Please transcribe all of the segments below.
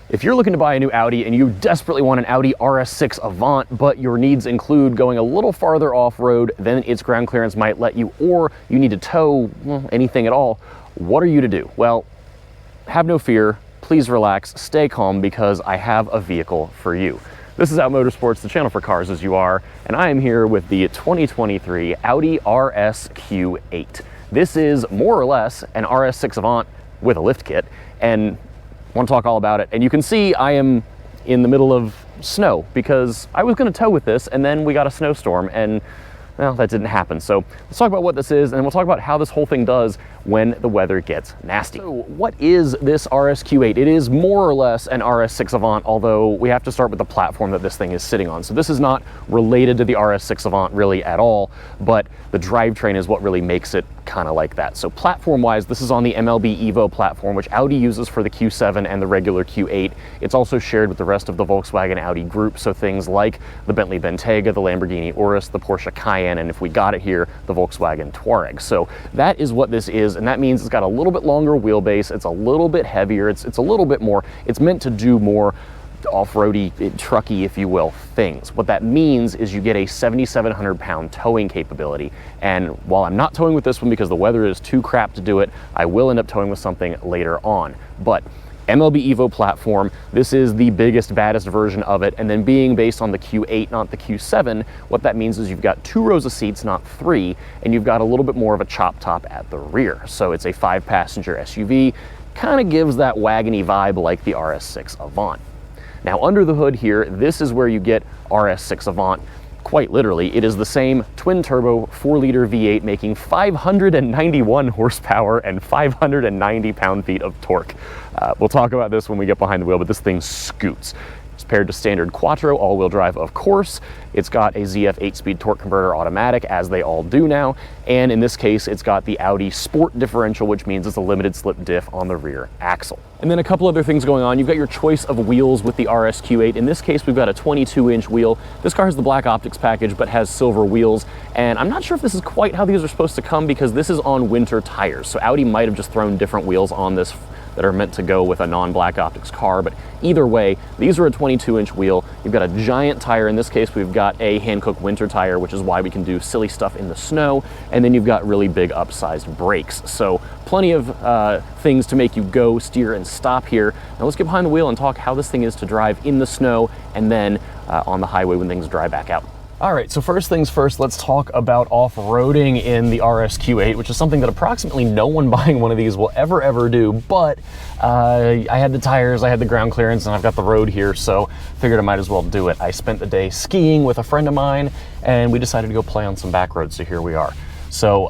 If you're looking to buy a new Audi and you desperately want an Audi RS6 Avant, but your needs include going a little farther off-road than its ground clearance might let you, or you need to tow anything at all, what are you to do? Well, have no fear, please relax, stay calm, because I have a vehicle for you. This is Out Motorsports, the channel for cars as you are, and I am here with the 2023 Audi RS Q8. This is more or less an RS6 Avant with a lift kit, and want to talk all about it. And you can see I am in the middle of snow because I was going to tow with this and then we got a snowstorm and well, that didn't happen. So let's talk about what this is and we'll talk about how this whole thing does when the weather gets nasty. So what is this RS Q8? It is more or less an RS6 Avant, although we have to start with the platform that this thing is sitting on. So this is not related to the RS6 Avant really at all, but the drivetrain is what really makes it kind of like that. So platform-wise, this is on the MLB Evo platform, which Audi uses for the Q7 and the regular Q8. It's also shared with the rest of the Volkswagen Audi group, so things like the Bentley Bentayga, the Lamborghini Urus, the Porsche Cayenne, and if we got it here, the Volkswagen Touareg. So that is what this is, and that means it's got a little bit longer wheelbase, it's a little bit heavier, it's a little bit more, it's meant to do more off-roady, trucky, if you will, things. What that means is you get a 7,700 pound towing capability. And while I'm not towing with this one because the weather is too crap to do it, I will end up towing with something later on. But MLB Evo platform, this is the biggest, baddest version of it. And then being based on the Q8, not the Q7, what that means is you've got 2 rows of seats, not 3, and you've got a little bit more of a chop top at the rear. So it's a 5-passenger SUV, kind of gives that wagony vibe like the RS6 Avant. Now under the hood here, this is where you get RS6 Avant. Quite literally, it is the same twin-turbo 4-liter V8 making 591 horsepower and 590 pound-feet of torque. We'll talk about this when we get behind the wheel, but this thing scoots. It's paired to standard Quattro all-wheel drive, of course. It's got a ZF 8-speed torque converter automatic, as they all do now. And in this case, it's got the Audi Sport differential, which means it's a limited slip diff on the rear axle. And then a couple other things going on. You've got your choice of wheels with the RS Q8. In this case, we've got a 22-inch wheel. This car has the black optics package, but has silver wheels. And I'm not sure if this is quite how these are supposed to come because this is on winter tires. So Audi might have just thrown different wheels on this that are meant to go with a non-black optics car, but either way, these are a 22-inch wheel. You've got a giant tire. In this case, we've got a hand-cooked winter tire, which is why we can do silly stuff in the snow, and then you've got really big upsized brakes. So plenty of things to make you go, steer, and stop here. Now let's get behind the wheel and talk how this thing is to drive in the snow and then on the highway when things dry back out. All right, so first things first, let's talk about off-roading in the RS Q8, which is something that approximately no one buying one of these will ever do, but I had the tires, I had the ground clearance, and I've got the road here, so figured I might as well do it. I spent the day skiing with a friend of mine, and we decided to go play on some back roads, so here we are. So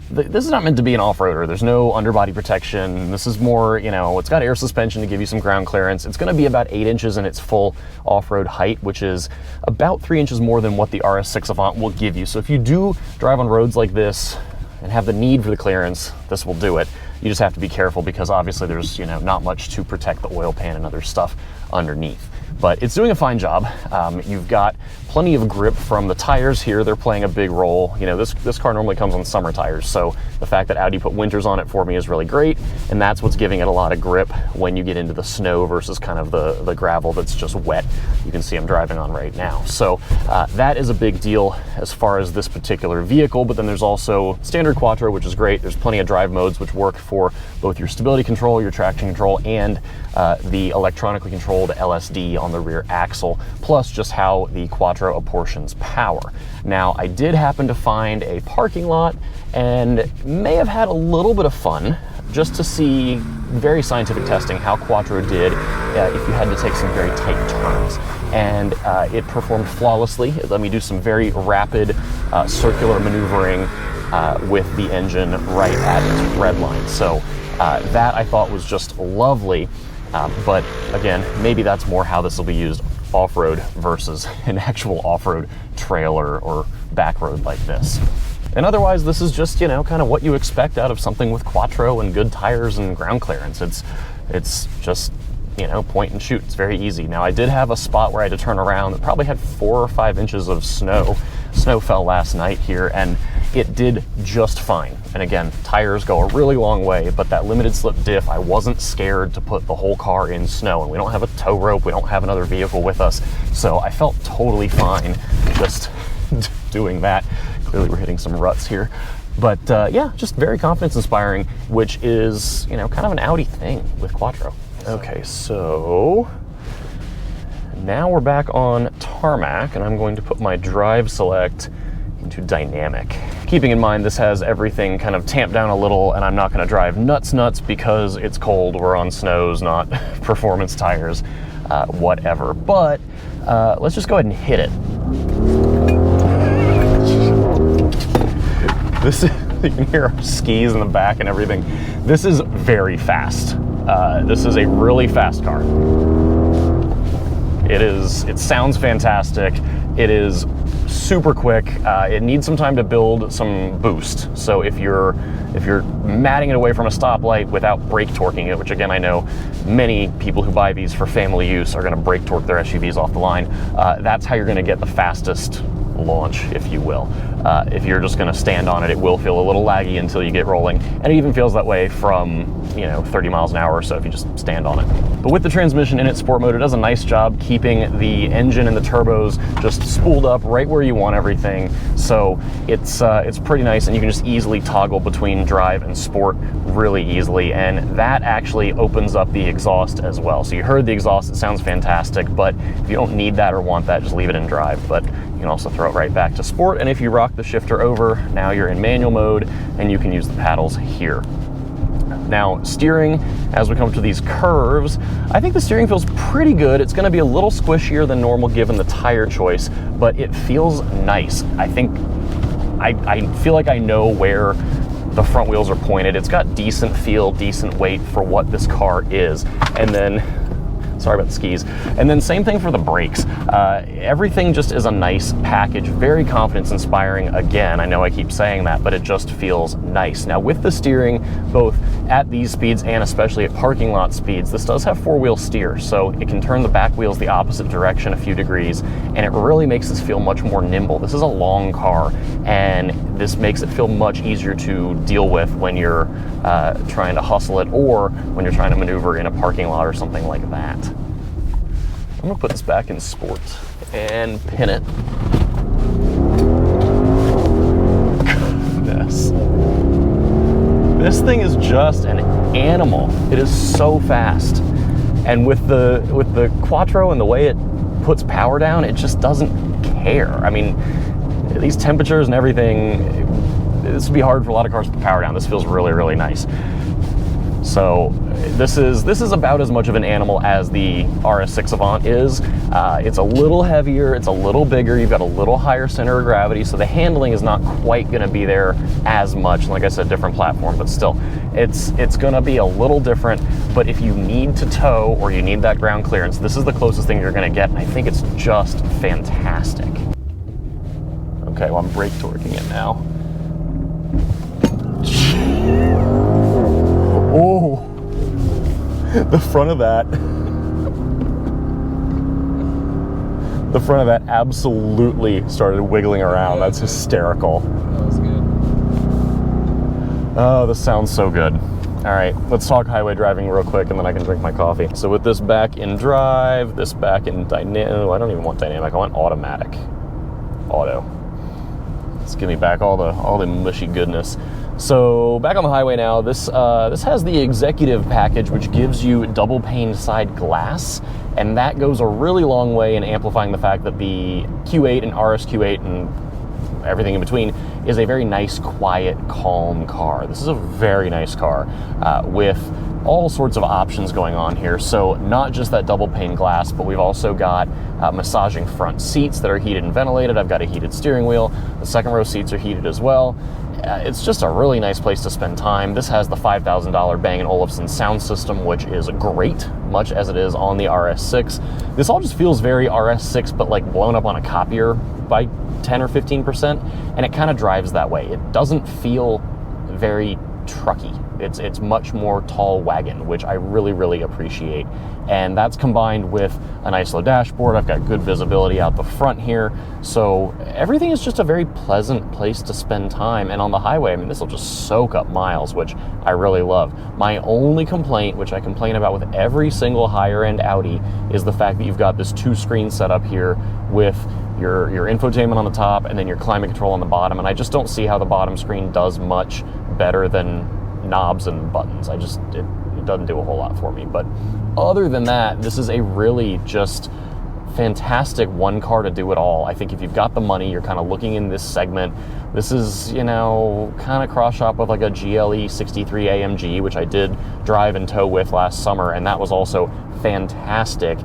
this is not meant to be an off-roader. There's no underbody protection. This is more, you know, it's got air suspension to give you some ground clearance. It's gonna be about 8 inches in its full off-road height, which is about 3 inches more than what the RS6 Avant will give you. So if you do drive on roads like this and have the need for the clearance, this will do it. You just have to be careful because obviously there's, you know, not much to protect the oil pan and other stuff underneath. But it's doing a fine job. You've got plenty of grip from the tires here. They're playing a big role. You know, this car normally comes on summer tires, so the fact that Audi put winters on it for me is really great, and that's what's giving it a lot of grip when you get into the snow versus kind of the gravel that's just wet. You can see I'm driving on right now. So that is a big deal as far as this particular vehicle, but then there's also standard Quattro, which is great. There's plenty of drive modes which work for both your stability control, your traction control, and the electronically controlled LSD on the rear axle, plus just how the Quattro apportions power. Now, I did happen to find a parking lot and may have had a little bit of fun just to see very scientific testing how Quattro did if you had to take some very tight turns. And it performed flawlessly. It let me do some very rapid circular maneuvering with the engine right at its red line. So that I thought was just lovely. But again, maybe that's more how this will be used off-road versus an actual off-road trailer or back road like this. And otherwise, this is just, you know, kind of what you expect out of something with Quattro and good tires and ground clearance. It's just, you know, point and shoot. It's very easy. Now, I did have a spot where I had to turn around that probably had 4 or 5 inches of snow. Snow fell last night here, and it did just fine. And again, tires go a really long way, but that limited slip diff, I wasn't scared to put the whole car in snow, and we don't have a tow rope, we don't have another vehicle with us, so I felt totally fine just doing that. Clearly we're hitting some ruts here. But yeah, just very confidence inspiring, which is, you know, kind of an Audi thing with Quattro. Okay, so now we're back on tarmac, and I'm going to put my drive select into dynamic. Keeping in mind this has everything kind of tamped down a little, and I'm not going to drive nuts because it's cold. We're on snows, not performance tires, whatever. But let's just go ahead and hit it. This is, you can hear our skis in the back and everything. This is very fast. This is a really fast car. It sounds fantastic. It is super quick. It needs some time to build some boost. So if you're matting it away from a stoplight without brake torquing it, which again, I know many people who buy these for family use are gonna brake torque their SUVs off the line, that's how you're gonna get the fastest launch, if you will. If you're just gonna stand on it, it will feel a little laggy until you get rolling. And it even feels that way from, 30 miles an hour or so if you just stand on it. But with the transmission in its sport mode, it does a nice job keeping the engine and the turbos just spooled up right where you want everything. So it's pretty nice, and you can just easily toggle between drive and sport really easily. And that actually opens up the exhaust as well. So you heard the exhaust, it sounds fantastic, but if you don't need that or want that, just leave it in drive. But you can also throw it right back to sport. And if you rock the shifter over, now you're in manual mode and you can use the paddles here. Now, steering, as we come to these curves, I think the steering feels pretty good. It's gonna be a little squishier than normal given the tire choice, but it feels nice. I feel like I know where the front wheels are pointed. It's got decent feel, decent weight for what this car is. And then, sorry about the skis. And then same thing for the brakes. Everything just is a nice package, very confidence inspiring. Again, I know I keep saying that, but it just feels nice. Now with the steering, both at these speeds and especially at parking lot speeds, this does have four-wheel steer, so it can turn the back wheels the opposite direction a few degrees, and it really makes this feel much more nimble. This is a long car, and this makes it feel much easier to deal with when you're trying to hustle it, or when you're trying to maneuver in a parking lot or something like that. I'm gonna put this back in sport and pin it. Goodness. This thing is just an animal. It is so fast. And with the Quattro and the way it puts power down, it just doesn't care. I mean, these temperatures and everything, this would be hard for a lot of cars to put power down. This feels really, really nice. So this is about as much of an animal as the RS6 Avant is. It's a little heavier, it's a little bigger, you've got a little higher center of gravity, so the handling is not quite gonna be there as much. Like I said, different platform, but still, it's gonna be a little different. But if you need to tow or you need that ground clearance, this is the closest thing you're gonna get, and I think it's just fantastic. Okay, well, I'm brake torquing it now. Oh, the front of that absolutely started wiggling around. That's hysterical. That was good. Oh, this sounds so good. All right, let's talk highway driving real quick, and then I can drink my coffee. So with this back in drive, this back in dynamic, oh, I don't even want dynamic, I want automatic. Auto. Let's give me back all the mushy goodness. So back on the highway now, this has the executive package, which gives you double pane side glass, and that goes a really long way in amplifying the fact that the Q8 and RSQ8 and everything in between is a very nice, quiet, calm car. This is a very nice car with all sorts of options going on here. So not just that double pane glass, but we've also got massaging front seats that are heated and ventilated. I've got a heated steering wheel. The second row seats are heated as well. It's just a really nice place to spend time. This has the $5,000 Bang & Olufsen sound system, which is great, much as it is on the RS6. This all just feels very RS6, but like blown up on a copier by 10 or 15%, and it kind of drives that way. It doesn't feel very trucky. It's much more tall wagon, which I really, really appreciate. And that's combined with a nice low dashboard. I've got good visibility out the front here. So everything is just a very pleasant place to spend time. And on the highway, I mean, this will just soak up miles, which I really love. My only complaint, which I complain about with every single higher end Audi, is the fact that you've got this 2-screen setup here with your infotainment on the top and then your climate control on the bottom. And I just don't see how the bottom screen does much better than knobs and buttons. It doesn't do a whole lot for me. But other than that, this is a really just fantastic one car to do it all. I think if you've got the money, you're kind of looking in this segment. This is, you know, kind of cross shop with like a GLE 63 AMG, which I did drive and tow with last summer, and that was also fantastic.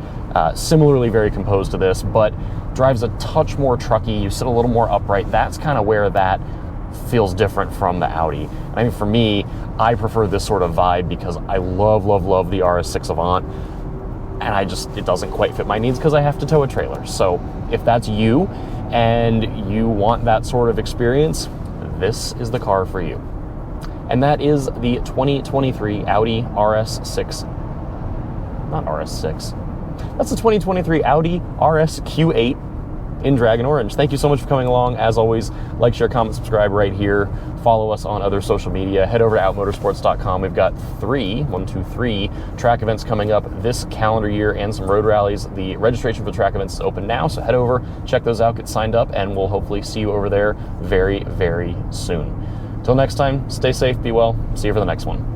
Similarly very composed to this, but drives a touch more trucky. You sit a little more upright. That's kind of where that feels different from the Audi. I mean, for me, I prefer this sort of vibe because I love, love, love the RS6 Avant, and it doesn't quite fit my needs because I have to tow a trailer. So if that's you and you want that sort of experience, this is the car for you. And that is the 2023 Audi RS6, not RS6. That's the 2023 Audi RS Q8 in Dragon Orange. Thank you so much for coming along. As always, like, share, comment, subscribe right here. Follow us on other social media. Head over to outmotorsports.com. We've got 3 track events coming up this calendar year and some road rallies. The registration for the track events is open now, so head over, check those out, get signed up, and we'll hopefully see you over there very, very soon. Till next time, stay safe, be well. See you for the next one.